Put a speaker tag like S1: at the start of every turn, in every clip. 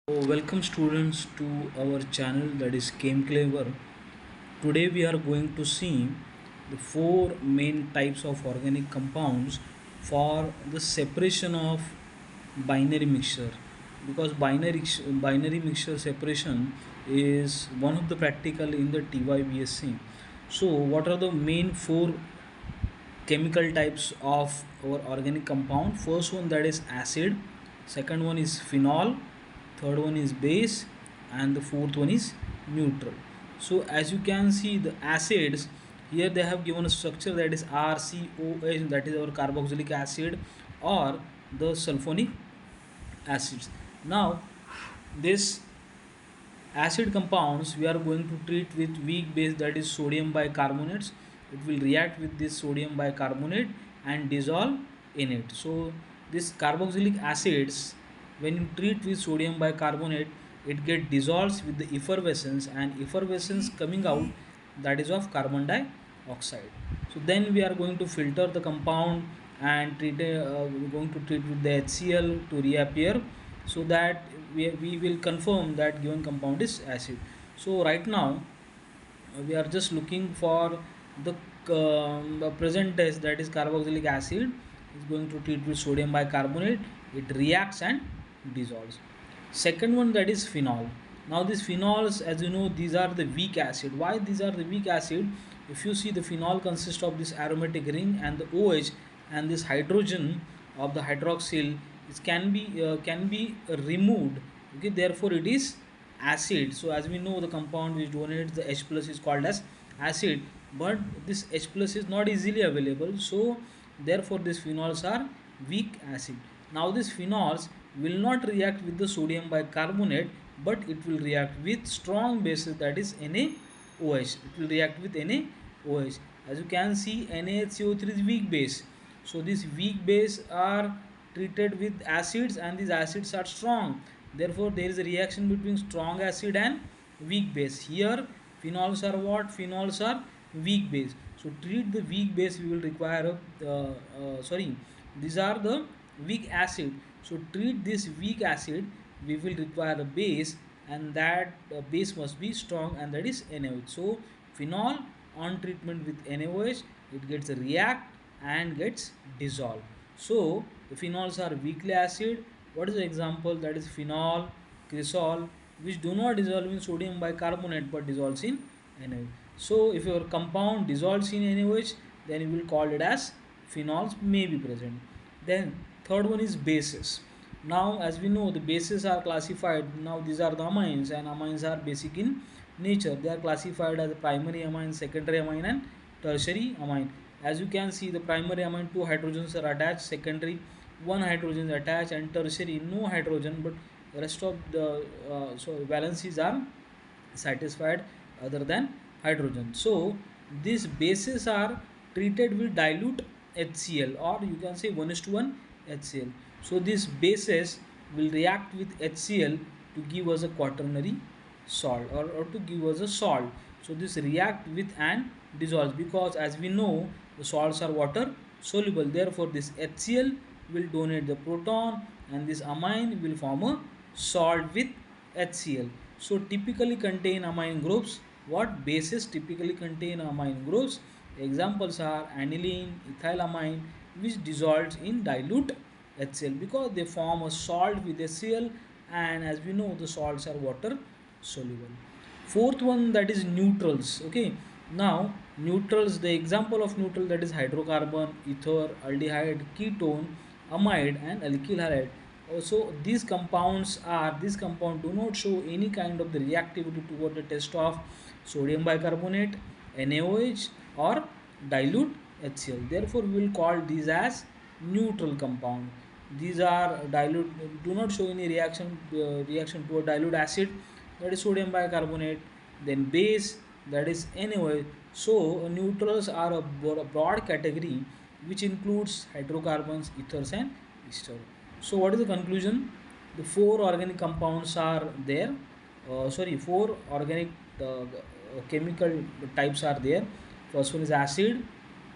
S1: So welcome students to our channel, that is Chem Clever. Today we are going to see the four main types of organic compounds for the separation of binary mixture, because binary mixture separation is one of the practical in the TYBSc. So what are the main four chemical types of our organic compound? First one, that is acid, second one is phenol, third one is base, and the fourth one is neutral. So as you can see, the acids here, they have given a structure, that is RCOH, that is our carboxylic acid or the sulfonic acids. Now this acid compounds we are going to treat with weak base, that is sodium bicarbonates. It will react with this sodium bicarbonate and dissolve in it. So this carboxylic acids, when you treat with sodium bicarbonate, it get dissolves with the effervescence, and effervescence coming out, that is of carbon dioxide. So then we are going to filter the compound and we're going to treat with the HCl to reappear, so that we will confirm that given compound is acid. So right now we are just looking for the present test, that is carboxylic acid is going to treat with sodium bicarbonate, it reacts and dissolves. Second one, that is phenol. Now these phenols, as you know, these are the weak acid. Why these are the weak acid? If you see, the phenol consists of this aromatic ring and the OH, and this hydrogen of the hydroxyl is can be removed. Okay, therefore it is acid. So as we know, the compound which donates the H plus is called as acid, but this H plus is not easily available, so therefore these phenols are weak acid. Now these phenols will not react with the sodium bicarbonate, but it will react with strong bases, that is NaOH. It will react with NaOH. As you can see, NaHCO3 is weak base, so these weak base are treated with acids, and these acids are strong. Therefore there is a reaction between strong acid and weak base. Here phenols are what? Phenols are weak base. So treat the weak base, we will require sorry, these are the weak acid. So treat this weak acid, we will require a base, and that base must be strong, and that is NaOH. So phenol on treatment with NaOH, it gets a react and gets dissolved. So the phenols are weakly acid. What is the example? That is phenol, cresol, which do not dissolve in sodium bicarbonate but dissolves in NaOH. So if your compound dissolves in NaOH, then you will call it as phenols may be present. Then third one is bases. Now as we know, the bases are classified. Now these are the amines, and amines are basic in nature. They are classified as primary amine, secondary amine, and tertiary amine. As you can see, the primary amine, two hydrogens are attached, secondary one hydrogen is attached, and tertiary no hydrogen, but rest of the so valencies are satisfied other than hydrogen. So these bases are treated with dilute HCl, or you can say 1:1 HCl. So these bases will react with HCl to give us a quaternary salt, or to give us a salt. So this react with and dissolves, because as we know, the salts are water soluble. Therefore this HCl will donate the proton, and this amine will form a salt with HCl. So typically contain amine groups. What bases typically contain amine groups? Examples are aniline, ethylamine, which dissolves in dilute HCl, because they form a salt with HCl, and as we know, the salts are water soluble. Fourth one, that is neutrals. Okay, now neutrals, the example of neutral, that is hydrocarbon, ether, aldehyde, ketone, amide, and alkyl halide. Also these compound do not show any kind of the reactivity toward the test of sodium bicarbonate, NaOH, or dilute HCl. Therefore we will call these as neutral compound. These are dilute, do not show any reaction toward dilute acid, that is sodium bicarbonate, then base, that is NaOH. So neutrals are a broad category which includes hydrocarbons, ethers, and ester. So what is the conclusion? The four organic compounds are there. Four organic chemical types are there. First one is acid,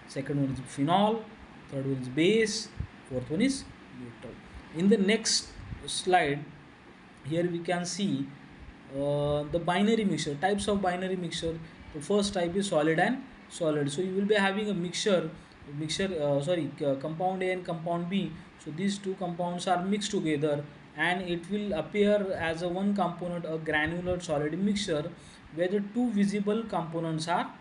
S1: second one is phenol, third one is base, fourth one is neutral. In the next slide, Here we can see the binary mixture, types of binary mixture. The first type is solid and solid. So you will be having a compound A and compound B. So these two compounds are mixed together, and it will appear as a one component, a granular solid mixture, where the two visible components are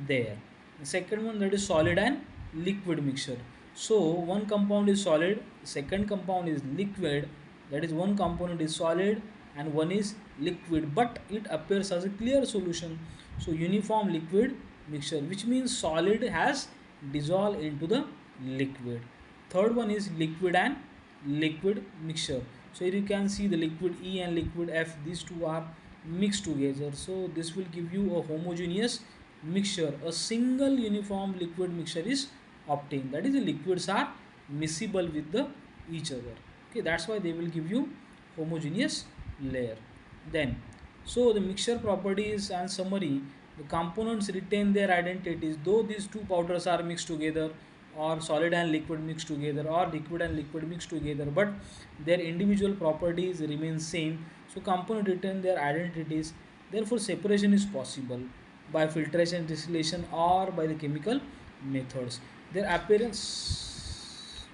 S1: there. The second one, that is solid and liquid mixture. So one compound is solid, second compound is liquid, that is one component is solid and one is liquid, but it appears as a clear solution. So uniform liquid mixture, which means solid has dissolved into the liquid. Third one is liquid and liquid mixture. So here you can see the liquid E and liquid F, these two are mixed together. So this will give you a homogeneous mixture. A single uniform liquid mixture is obtained, that is the liquids are miscible with the each other. Okay, that's why they will give you homogeneous layer. Then, so the mixture properties and summary, the components retain their identities though these two powders are mixed together, or solid and liquid mixed together, or liquid and liquid mixed together, but their individual properties remain same. So component retain their identities, therefore separation is possible by filtration, distillation, or by the chemical methods. Their appearance